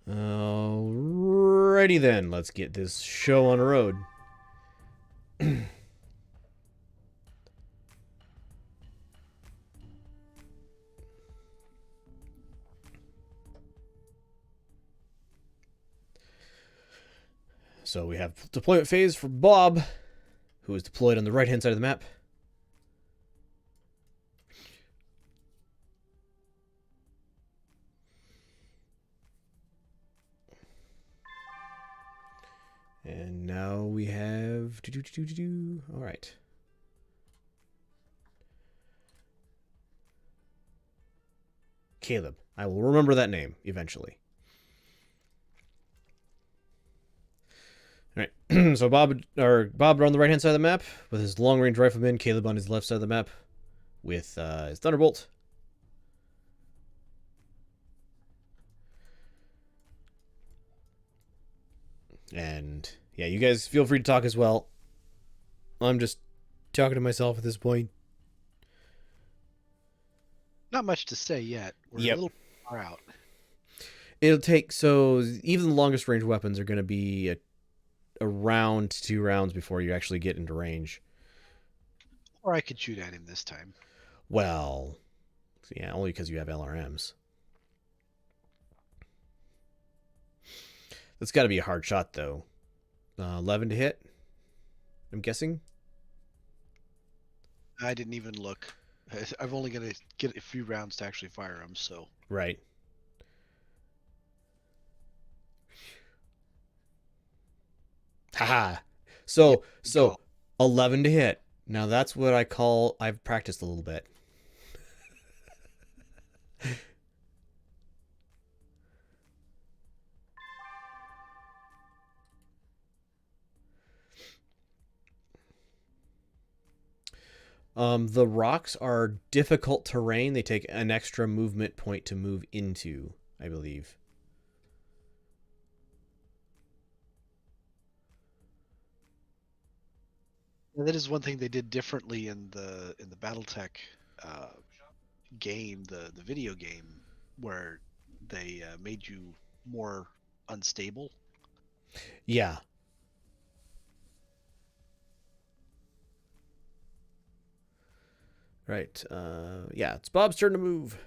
Alrighty then, let's get this show on the road. So we have deployment phase for Bob, who is deployed on the right-hand side of the map. And now we have... All right. Kaleb. I will remember that name eventually. All right. So Bob on the right-hand side of the map with his long-range rifleman. Kaleb on his left side of the map with his Thunderbolt. And yeah, you guys feel free to talk as well. I'm just talking to myself at this point. Not much to say yet. We're a little far out. It'll take, so even the longest range weapons are going to be a round to 2 rounds before you actually get into range. Or I could shoot at him this time. Well, yeah, only because you have LRMs. That's got to be a hard shot, though. 11 to hit, I'm guessing. I didn't even look. I've only got to get a few rounds to actually fire them, so. Right. Haha. So 11 to hit. Now that's what I call, I've practiced a little bit. The rocks are difficult terrain. They take an extra movement point to move into, I believe. That is one thing they did differently in the BattleTech game, the video game, where they made you more unstable. Yeah. Right. Yeah, it's Bob's turn to move.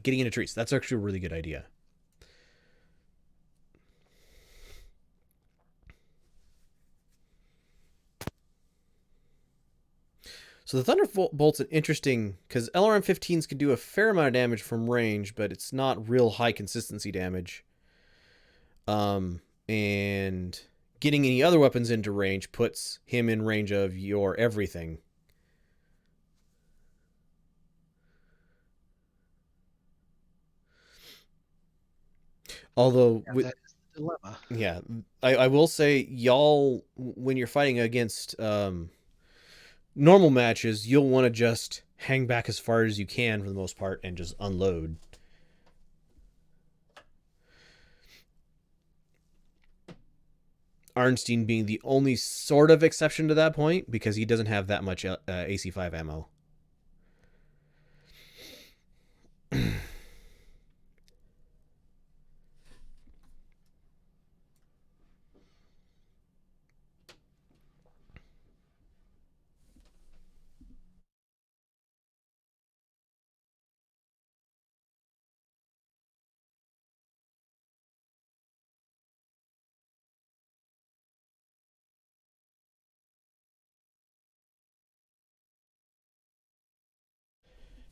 Getting into trees. That's actually a really good idea. So the Thunderbolt's an interesting, because LRM 15s can do a fair amount of damage from range, but it's not real high consistency damage. And getting any other weapons into range puts him in range of your everything. Although, that is the dilemma. Yeah, I will say, y'all, when you're fighting against normal matches, you'll want to just hang back as far as you can for the most part and just unload. Arnstein being the only sort of exception to that point because he doesn't have that much AC5 ammo.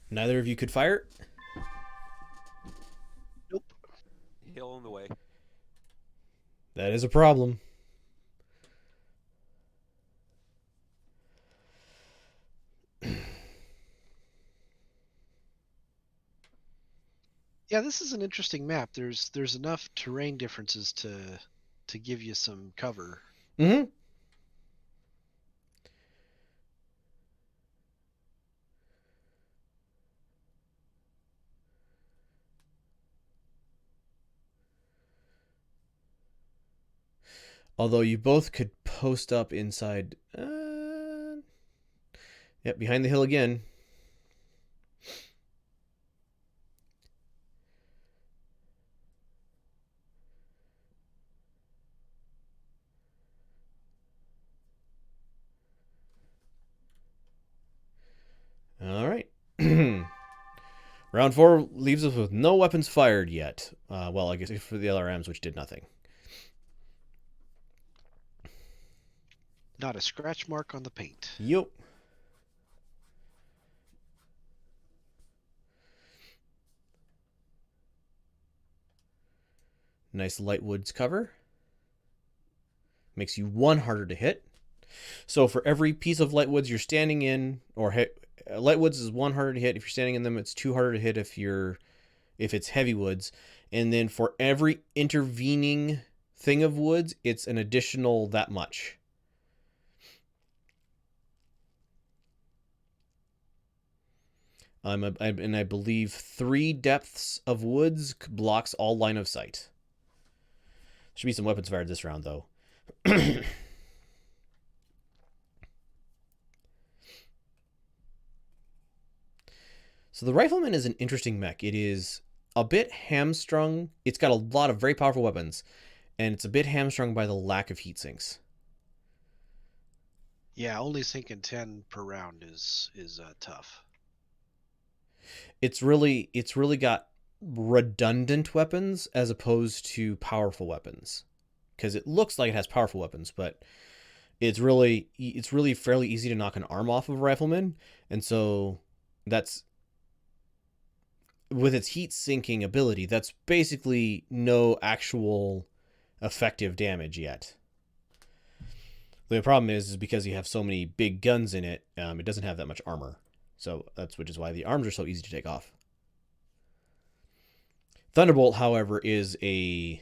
Neither of you could fire? Nope. Hill in the way. That is a problem. Yeah, this is an interesting map. There's enough terrain differences to give you some cover. Mm-hmm. Although you both could post up inside. Yep, behind the hill again. All right. Round 4 leaves us with no weapons fired yet. Well, I guess for the LRMs, which did nothing. Not a scratch mark on the paint. Yup. Nice light woods cover. Makes you 1 harder to hit. So for every piece of light woods you're standing in, or light woods is 1 harder to hit if you're standing in them. It's 2 harder to hit if it's heavy woods. And then for every intervening thing of woods, it's an additional that much. And I believe 3 depths of woods blocks all line of sight. Should be some weapons fired this round, though. So the Rifleman is an interesting mech. It is a bit hamstrung. It's got a lot of very powerful weapons, and it's a bit hamstrung by the lack of heat sinks. Yeah, only sinking 10 per round is tough. It's really got redundant weapons as opposed to powerful weapons, because it looks like it has powerful weapons, but it's really fairly easy to knock an arm off of a Rifleman, and so that's, with its heat sinking ability, that's basically no actual effective damage yet. The problem is because you have so many big guns in it, it doesn't have that much armor. So which is why the arms are so easy to take off. Thunderbolt, however, is I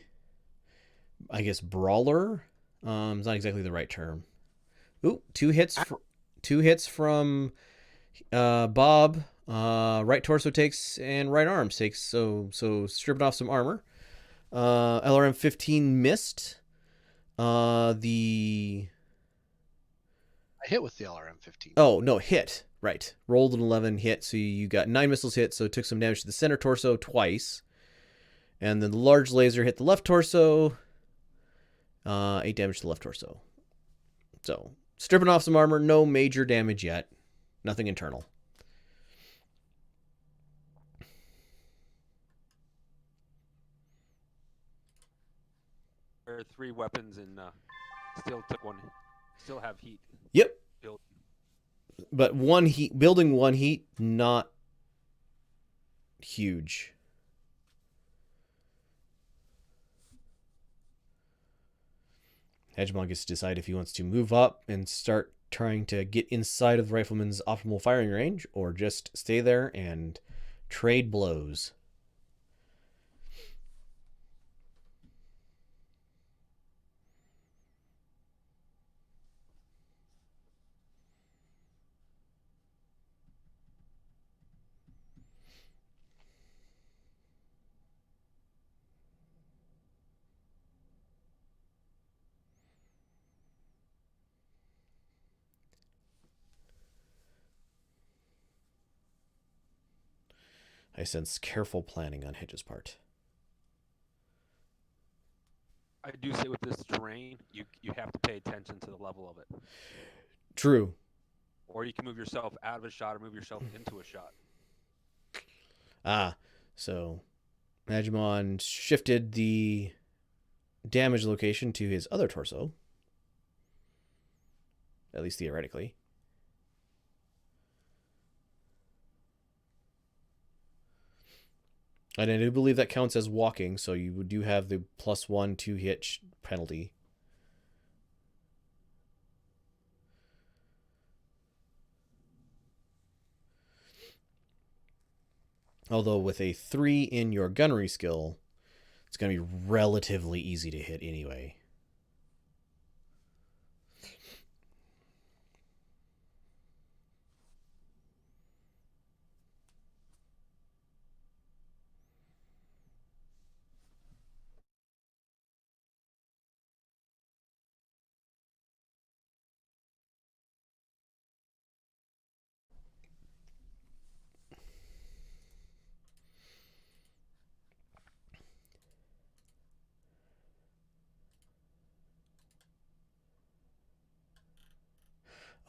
guess, brawler. It's not exactly the right term. Ooh, 2 hits. 2 hits from Bob. Right torso takes and right arm takes. So stripping off some armor. LRM 15 missed. I hit with the LRM 15. Oh no, hit. Right. Rolled an 11, hit. So you got 9 missiles hit. So it took some damage to the center torso twice. And then the large laser hit the left torso. 8 damage to the left torso. So stripping off some armor. No major damage yet. Nothing internal. There are 3 weapons and still took 1. Still have heat. Yep. Built. But building 1 heat, not huge. Hegemon gets to decide if he wants to move up and start trying to get inside of the Rifleman's optimal firing range, or just stay there and trade blows. I sense careful planning on Hedge's part. I do say with this terrain, you have to pay attention to the level of it. True. Or you can move yourself out of a shot or move yourself into a shot. So Hegemon shifted the damage location to his other torso. At least theoretically. And I do believe that counts as walking, so you do have the +1 2 hit penalty. Although with a 3 in your gunnery skill, it's going to be relatively easy to hit anyway.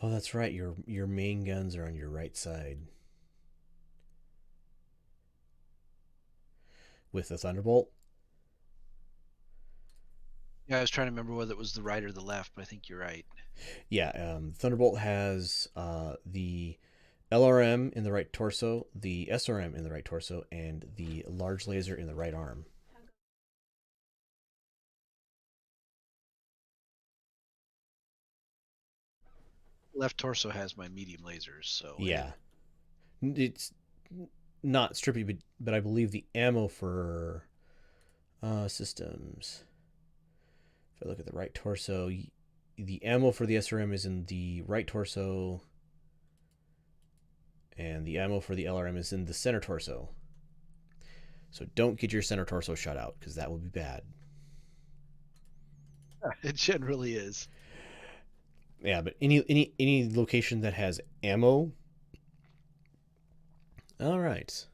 Oh, that's right. Your main guns are on your right side with the Thunderbolt. Yeah, I was trying to remember whether it was the right or the left, but I think you're right. Yeah, Thunderbolt has the LRM in the right torso, the SRM in the right torso, and the large laser in the right arm. Left torso has my medium lasers, so Yeah, it's not strictly, but I believe the ammo for systems. If I look at the right torso, the ammo for the SRM is in the right torso, and the ammo for the LRM is in the center torso. So don't get your center torso shut out, because that would be bad. it generally is. Yeah, but any location that has ammo. All right.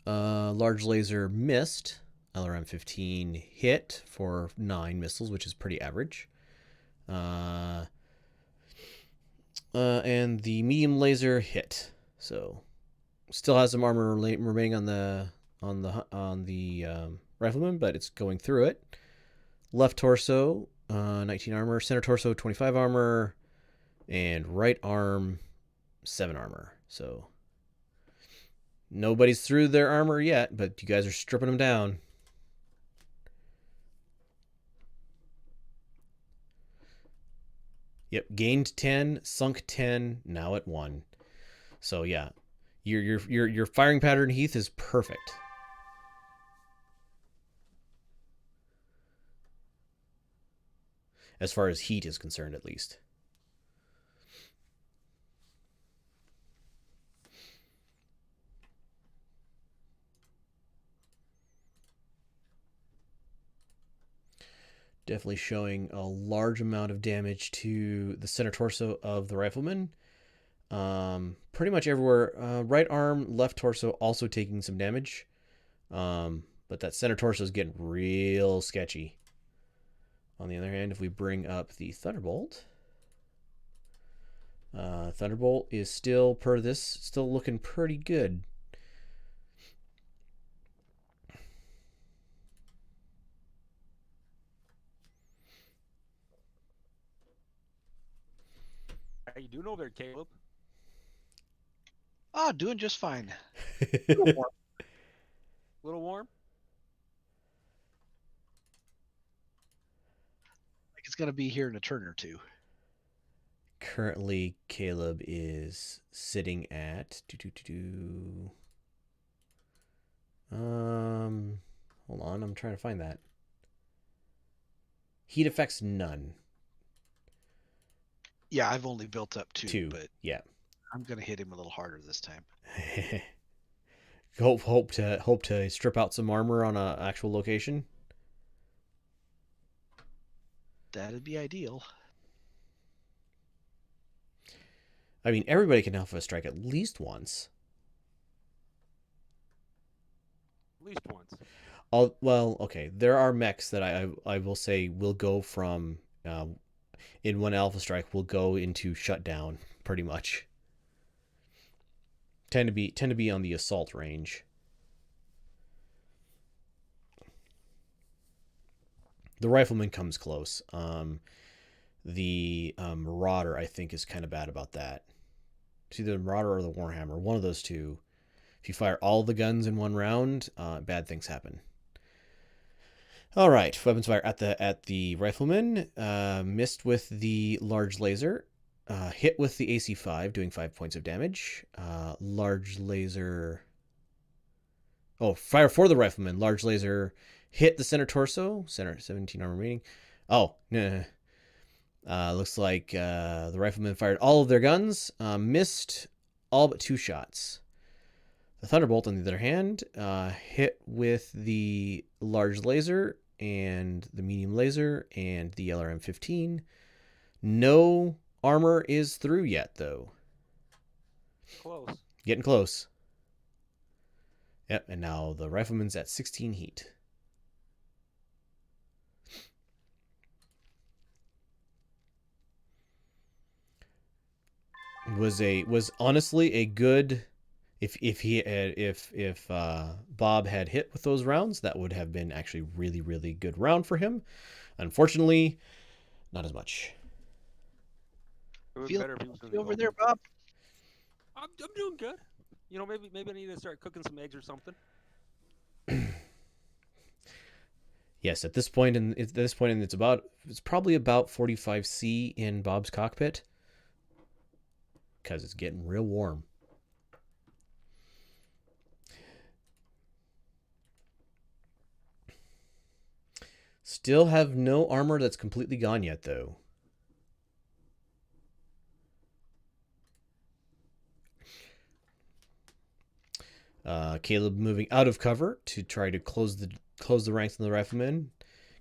Large laser missed. LRM 15 hit for 9 missiles, which is pretty average. And the medium laser hit. So still has some armor remaining on the rifleman, but it's going through it. Left torso, 19 armor. Center torso, 25 armor, and right arm, 7 armor. So nobody's through their armor yet, but you guys are stripping them down. Yep, gained 10, sunk 10, now at 1. So yeah, your firing pattern, Heath, is perfect. As far as heat is concerned, at least. Definitely showing a large amount of damage to the center torso of the rifleman. Pretty much everywhere. Right arm, left torso also taking some damage. But that center torso is getting real sketchy. On the other hand, if we bring up the Thunderbolt, Thunderbolt is still, per this, still looking pretty good. How you doing over there, Caleb? Oh, doing just fine. Little warm? Like it's gonna be here in a turn or two. Currently, Kaleb is sitting at hold on, I'm trying to find that. Heat effects none. Yeah, I've only built up 2, 2. but Yeah. I'm gonna hit him a little harder this time. hope to strip out some armor on a actual location. That'd be ideal. I mean, everybody can alpha strike at least once. At least once. Well, okay. There are mechs that I will say will go from in one alpha strike will go into shutdown pretty much. Tend to be on the assault range. The rifleman comes close. The marauder, I think, is kind of bad about that. It's either the marauder or the warhammer, one of those two. If you fire all the guns in one round, bad things happen. All right, weapons fire at the rifleman. Missed with the large laser. Hit with the AC5, doing 5 points of damage. Large laser. Oh, fire for the rifleman. Large laser hit the center torso. Center 17 armor remaining. Oh, no. Looks like the rifleman fired all of their guns. Missed all but 2 shots. The Thunderbolt, on the other hand, hit with the large laser and the medium laser and the LRM 15. No armor is through yet, though. Close. Getting close. Yep, and now the rifleman's at 16 heat. was honestly a good. If Bob had hit with those rounds, that would have been actually really good round for him. Unfortunately, not as much. It would be Feel better if he was in you the over open. there, Bob? I'm doing good. You know, maybe I need to start cooking some eggs or something. Yes, at this point, and it's probably about 45°C in Bob's cockpit because it's getting real warm. Still have no armor that's completely gone yet, though. Kaleb moving out of cover to try to close the ranks of the Riflemen,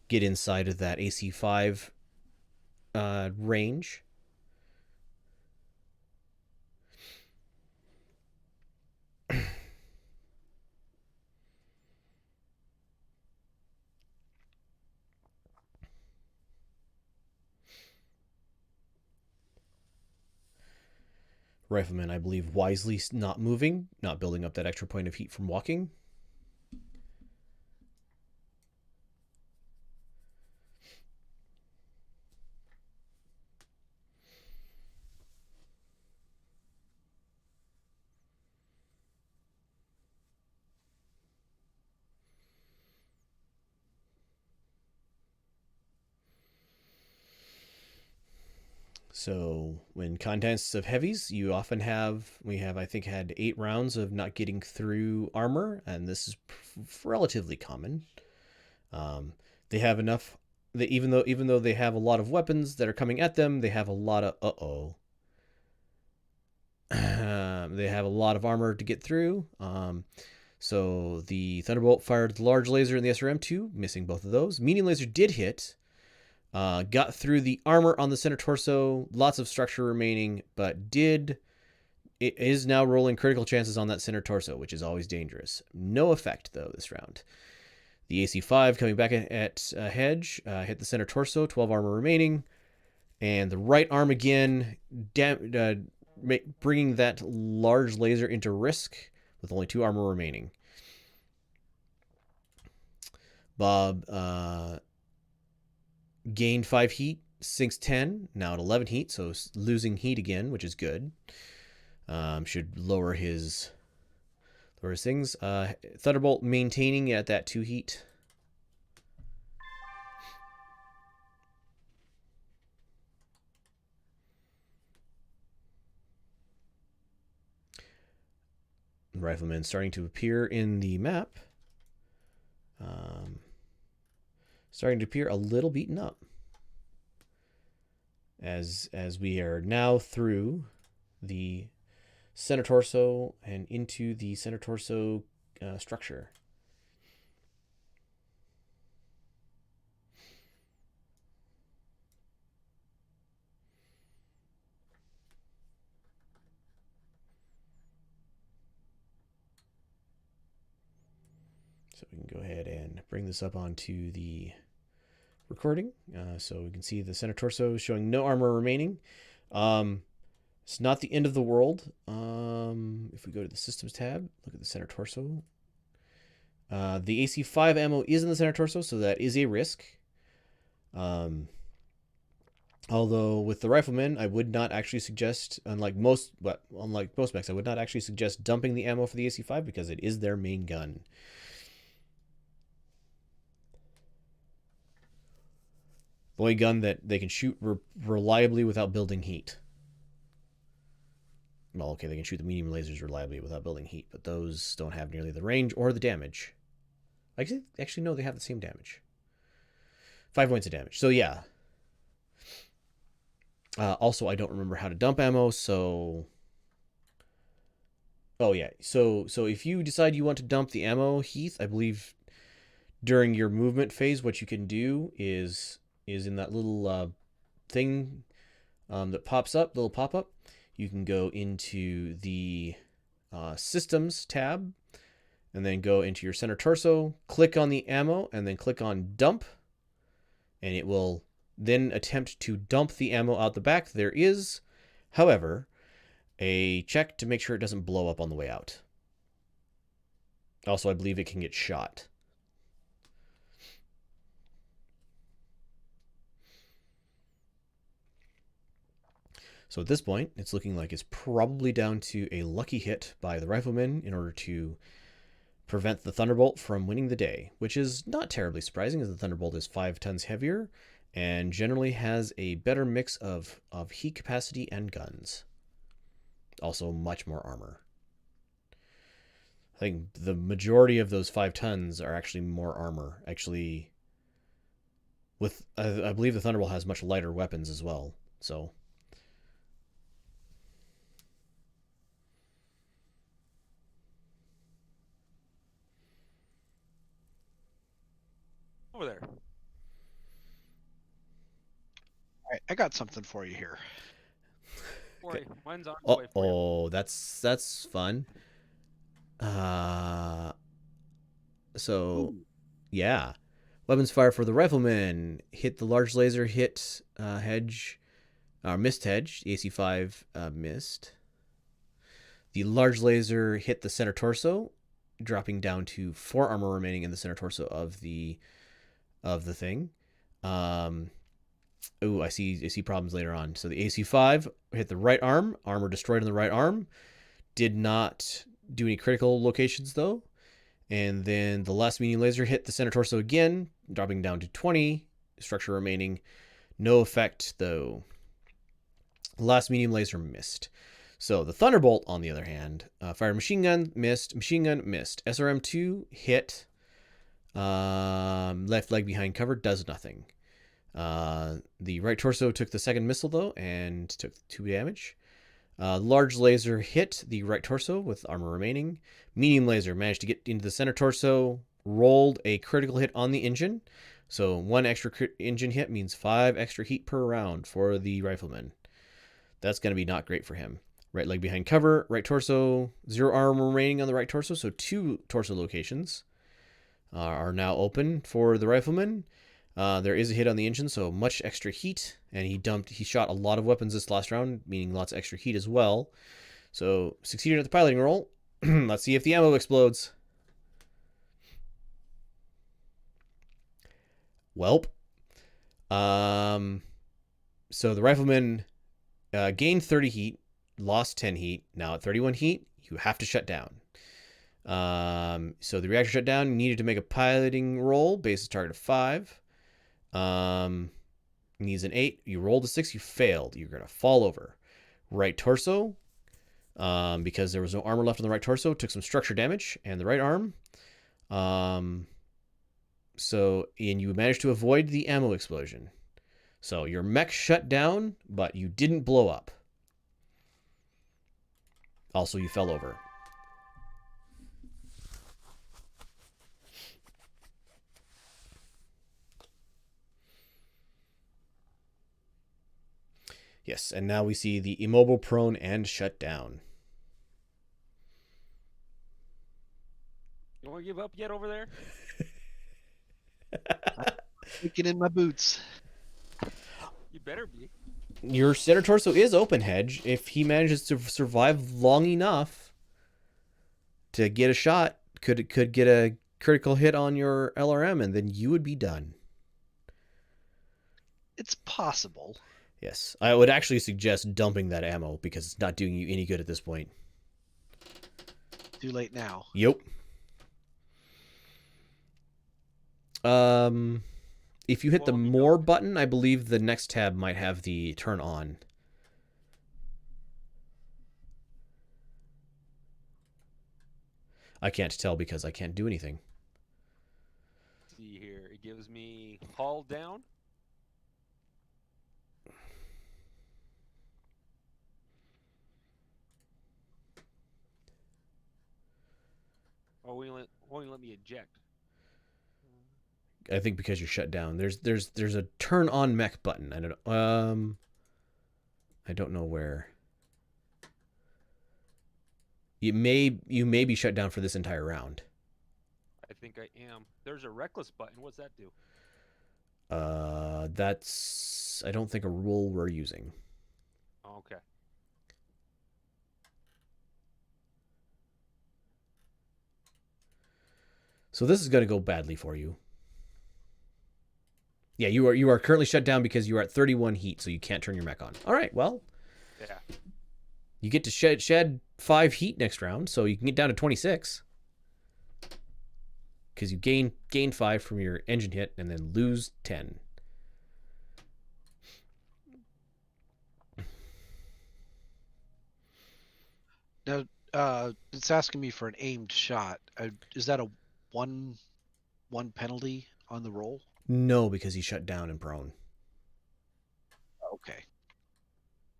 get inside of that AC5 range. Rifleman, I believe, wisely not moving, not building up that extra point of heat from walking. So when contests of heavies, you often we have I think had 8 rounds of not getting through armor, and this is relatively common. They have enough. Even though they have a lot of weapons that are coming at them, they have a lot of they have a lot of armor to get through. So the Thunderbolt fired the large laser in the SRM2, missing both of those. Medium laser did hit. Got through the armor on the center torso. Lots of structure remaining, but it is now rolling critical chances on that center torso, which is always dangerous. No effect, though, this round. The AC5 coming back at Hedge, hit the center torso, 12 armor remaining. And the right arm again, bringing that large laser into risk with only 2 armor remaining. Bob gained 5 heat, sinks 10, now at 11 heat, so losing heat again, which is good. Should lower his things. Thunderbolt maintaining at that 2 heat. Rifleman starting to appear in the map. Starting to appear a little beaten up. As we are now through the center torso and into the center torso structure. So we can go ahead and bring this up onto the recording. So we can see the center torso showing no armor remaining. It's not the end of the world. If we go to the systems tab, look at the center torso. The AC5 ammo is in the center torso, so that is a risk. Although with the Rifleman, I would not actually suggest, unlike most mechs, I would not actually suggest dumping the ammo for the AC5 because it is their main gun. The only gun that they can shoot reliably without building heat. Well, okay, they can shoot the medium lasers reliably without building heat, but those don't have nearly the range or the damage. Actually, no, they have the same damage. 5 points of damage. So, yeah. Also, I don't remember how to dump ammo, so... Oh, yeah. So if you decide you want to dump the ammo, Heath, I believe during your movement phase, what you can do is in that little thing that pops up, little pop-up, you can go into the Systems tab, and then go into your center torso, click on the ammo, and then click on Dump, and it will then attempt to dump the ammo out the back. There is, however, a check to make sure it doesn't blow up on the way out. Also, I believe it can get shot. So at this point, it's looking like it's probably down to a lucky hit by the Rifleman in order to prevent the Thunderbolt from winning the day, which is not terribly surprising as the Thunderbolt is 5 tons heavier and generally has a better mix of heat capacity and guns. Also much more armor. I think the majority of those 5 tons are actually more armor. Actually, with I believe the Thunderbolt has much lighter weapons as well. So Over there. All right, I got something for you here. Boy, mine's on its way for you. Oh, that's fun. So, Ooh. yeah. Weapons fire for the Rifleman. Hit the large laser, hit hedge, missed hedge. AC5 missed. The large laser hit the center torso, dropping down to 4 armor remaining in the center torso of the thing. Ooh, I see problems later on. So the AC5 hit the right arm, armor destroyed on the right arm. Did not do any critical locations though. And then the last medium laser hit the center torso again, dropping down to 20 structure remaining. No effect though. Last medium laser missed. So the Thunderbolt, on the other hand, fired machine gun, missed. Machine gun, missed. SRM2 hit. Left leg behind cover, does nothing. The right torso took the second missile though and took 2 damage. Large laser hit the right torso with armor remaining. Medium laser managed to get into the center torso, rolled a critical hit on the engine. So 1 extra engine hit means 5 extra heat per round for the Rifleman. That's going to be not great for him. Right leg behind cover, right torso, 0 armor remaining on the right torso, so 2 torso locations are now open for the Rifleman. There is a hit on the engine, so much extra heat, and he shot a lot of weapons this last round, meaning lots of extra heat as well. So succeeded at the piloting roll. Let's see if the ammo explodes. Welp. So the Rifleman gained 30 heat, lost 10 heat. Now at 31 heat, you have to shut down. So the reactor shut down. You needed to make a piloting roll. Basis target of 5. Needs an 8. You rolled a 6. You failed. You're gonna fall over. Right torso. Because there was no armor left on the right torso, took some structure damage, and the right arm. And you managed to avoid the ammo explosion. So your mech shut down, but you didn't blow up. Also, you fell over. Yes, and now we see the immobile, prone, and shut down. You want to give up yet over there? Sneaking in my boots. You better be. Your center torso is open, Hedge. If he manages to survive long enough to get a shot, could get a critical hit on your LRM, and then you would be done. It's possible. Yes, I would actually suggest dumping that ammo because it's not doing you any good at this point. Too late now. Yep. If you hit the more button, I believe the next tab might have the turn on. I can't tell because I can't do anything. Let's see here. It gives me hull down. Oh, won't let me eject. I think because you're shut down. There's a turn on mech button. I don't know where. You may be shut down for this entire round. I think I am. There's a reckless button. What's that do? That's I don't think a rule we're using. Oh, okay. So this is going to go badly for you. Yeah, you are currently shut down because you are at 31 heat, so you can't turn your mech on. All right, well, Yeah. you get to shed 5 heat next round, so you can get down to 26. Because you gain 5 from your engine hit and then lose 10. Now, it's asking me for an aimed shot. Is that a one penalty on the roll? No, because he's shut down and prone, Okay.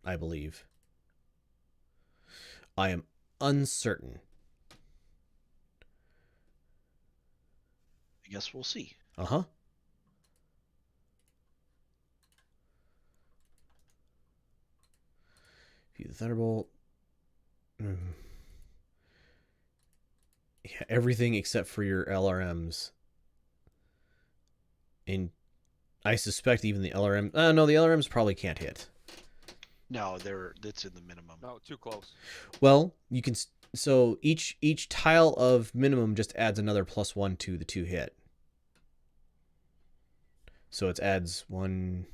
I believe. I am uncertain. I guess we'll see. Uh-huh. View the Thunderbolt. Yeah, everything except for your LRMs. And I suspect even the LRM. No, the LRMs probably can't hit. No, that's in the minimum. No, too close. Well, you can. So each tile of minimum just adds another +1 to the 2 hit. So it adds 1.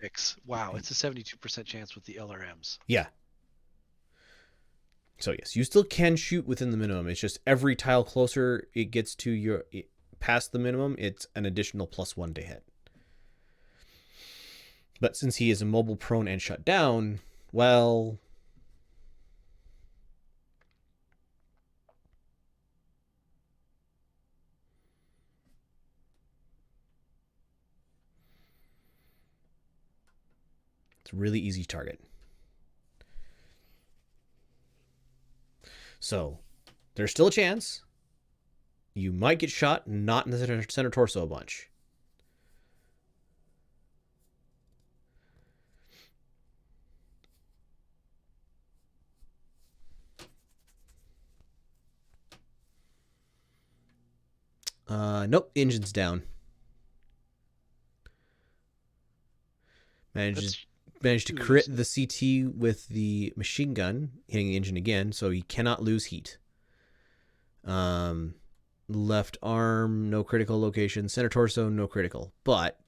6. Wow, it's a 72% chance with the LRMs. Yeah. So yes, you still can shoot within the minimum. It's just every tile closer it gets to past the minimum, it's an additional +1 to hit. But since he is immobile, prone, and shut down, well, it's a really easy target. So there's still a chance. You might get shot, not in the center torso a bunch. Nope, engine's down. Managed to crit the CT with the machine gun, hitting the engine again, so he cannot lose heat. Left arm, no critical location. Center torso, no critical. But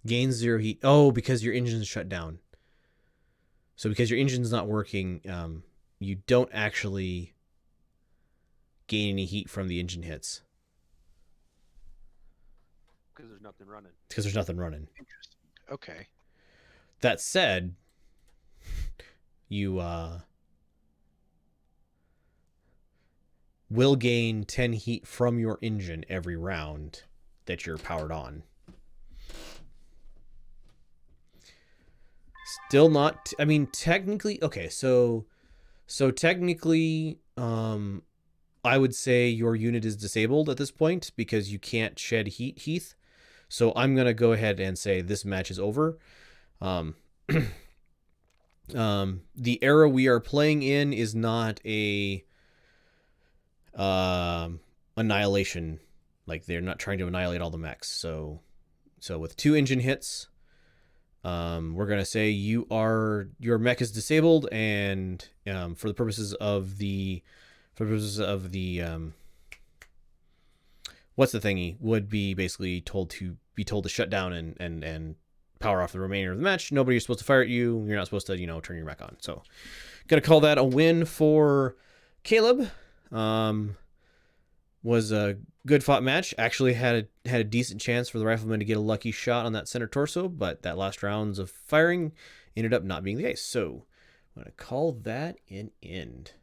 gains 0 heat. Oh, because your engine's shut down. So because your engine's not working, you don't actually gain any heat from the engine hits. Because there's nothing running. Because there's nothing running. Interesting. Okay. That said, you will gain 10 heat from your engine every round that you're powered on. Still not, I mean, technically, okay, so technically, I would say your unit is disabled at this point because you can't shed heat, Heath. So I'm going to go ahead and say this match is over. The era we are playing in is not a annihilation. Like, they're not trying to annihilate all the mechs. So with 2 engine hits, we're gonna say your mech is disabled, and for the purposes of the what's the thingy, would be basically told to shut down and power off the remainder of the match. Nobody's supposed to fire at you. You're not supposed to, turn your mech on. So gonna call that a win for Kaleb. Was a good fought match. Actually had a decent chance for the Rifleman to get a lucky shot on that center torso, but that last rounds of firing ended up not being the case. So I'm gonna call that an end.